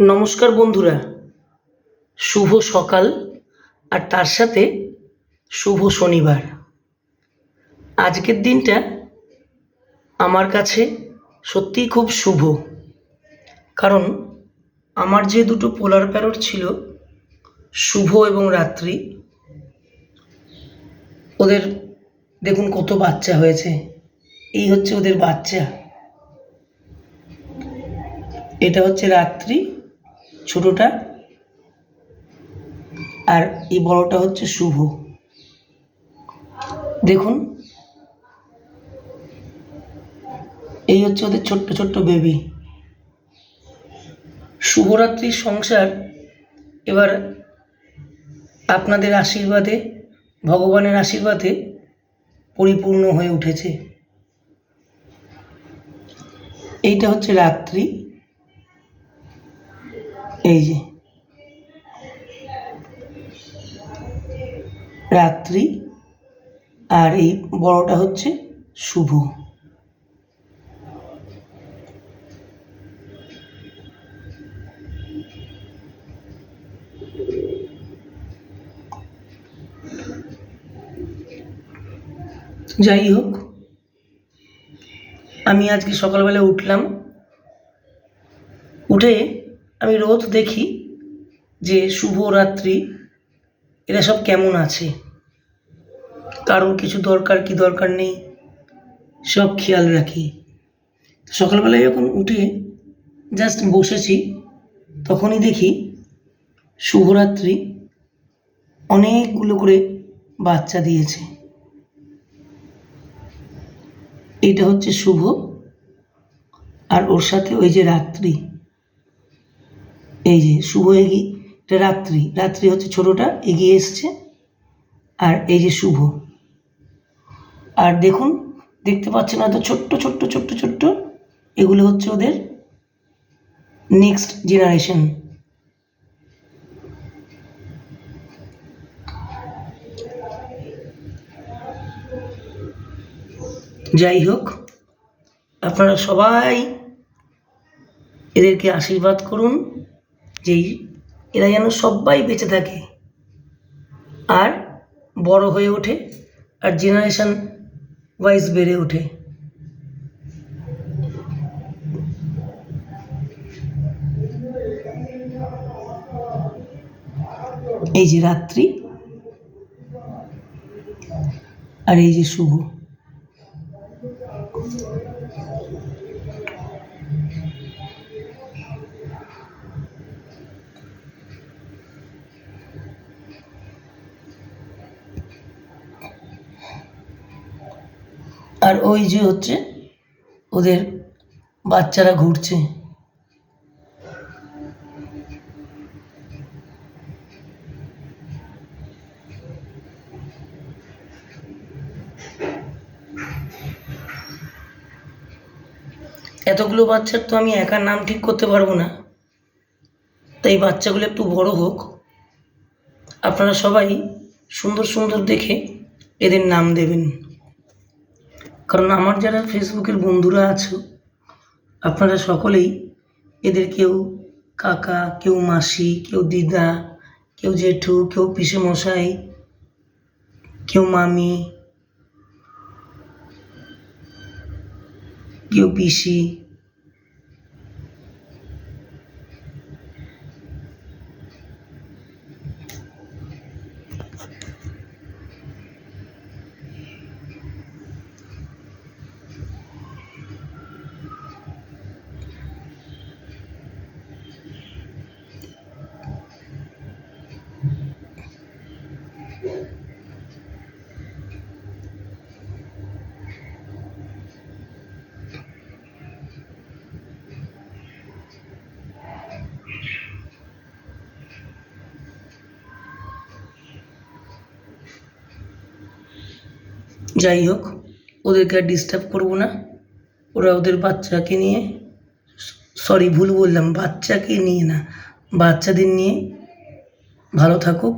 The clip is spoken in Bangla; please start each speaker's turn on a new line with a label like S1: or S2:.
S1: নমস্কার বন্ধুরা, শুভ সকাল আর তার সাথে শুভ শনিবার। আজকের দিনটা আমার কাছে সত্যিই খুব শুভ, কারণ আমার যে দুটো পোলার প্যারট ছিল শুভ এবং রাত্রি, ওদের দেখুন কত বাচ্চা হয়েছে। এই হচ্ছে ওদের বাচ্চা। এটা হচ্ছে রাত্রি ছোটটা, আর এই বড়টা হচ্ছে শুভ। দেখুন, এই হচ্ছে ওদের ছোট্ট ছোট্ট বেবি। শুভরাত্রির সংসার এবার আপনাদের আশীর্বাদে, ভগবানের আশীর্বাদে পরিপূর্ণ হয়ে উঠেছে। এইটা হচ্ছে রাত্রি, এই যে রাত্রি, আর এই বড়টা হচ্ছে শুভ। যাই হোক, আমি আজকে সকালবেলা উঠলাম, উঠে আমি রোজ দেখি যে শুভরাত্রি এরা সব কেমন আছে, কারোর কিছু দরকার কি দরকার নেই সব খেয়াল রাখি। সকালবেলায় যখন উঠে জাস্ট বসেছি, তখনই দেখি শুভরাত্রি অনেকগুলো করে বাচ্চা দিয়েছে। এইটা হচ্ছে শুভ, আর ওর সাথে ওই যে রাত্রি, এই যে শুভ এগিয়ে, এটা রাত্রি, রাত্রি হচ্ছে ছোটটা এগিয়ে এসছে, আর এই যে শুভ। আর দেখুন, দেখতে পাচ্ছেন হয়তো ছোট্ট ছোট্ট ছোট্ট ছোট্ট, এগুলো হচ্ছে ওদের নেক্সট জেনারেশন। যাই হোক, আপনারা সবাই এদেরকে আশীর্বাদ করুন যে এরা যেন সবাই বেঁচে থাকে আর বড় হয়ে ওঠে আর জেনারেশন ওয়াইজ বেড়ে ওঠে। এই যে রাত্রি, আর এই যে শুভ। আর ওই যে হচ্ছে ওদের বাচ্চারা ঘুরছে। এতগুলো বাচ্চার তো আমি একা নাম ঠিক করতে পারবো না, তাই বাচ্চাগুলো একটু বড় হোক, আপনারা সবাই সুন্দর সুন্দর দেখে এদের নাম দেবেন। কারণ আমার যারা ফেসবুকের বন্ধুরা আছো, আপনারা সকলেই এদের কেউ কাকা, কেউ মাসি, কেউ দিদা, কেউ জেঠু, কেউ পিসেমশাই, কেউ মামি, কেউ পিসি, যাই হোক, ওদেরকে আর ডিস্টার্ব করবো না। ওরা ওদের বাচ্চাকে নিয়ে, সরি ভুল বললাম, বাচ্চাকে নিয়ে না, বাচ্চাদের নিয়ে ভালো থাকুক।